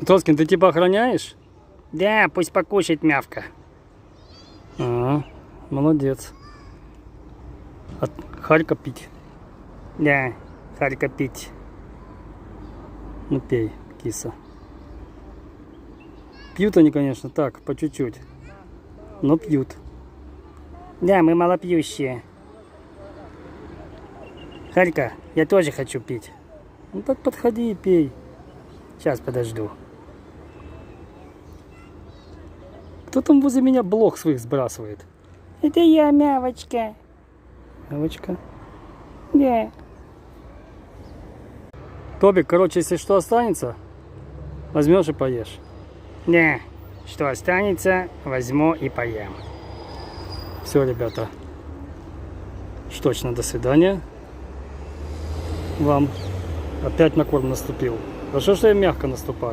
Тоскин, ты типа охраняешь? Да, пусть покушает мявка. Ага, молодец. А Харька пить. Да, Харька пить. Ну пей, киса. Пьют они, конечно, так, по чуть-чуть. Но пьют. Да, мы малопьющие. Харька, я тоже хочу пить. Ну так подходи и пей. Сейчас подожду. Кто там возле меня блок своих сбрасывает? Это я, мявочка. Девочка. Да. Тобик, короче, если что останется, возьмешь и поешь. Да. Что останется, возьму и поем. Все, ребята. Уж точно, до свидания. Вам опять на корм наступил. Хорошо, что я мягко наступаю.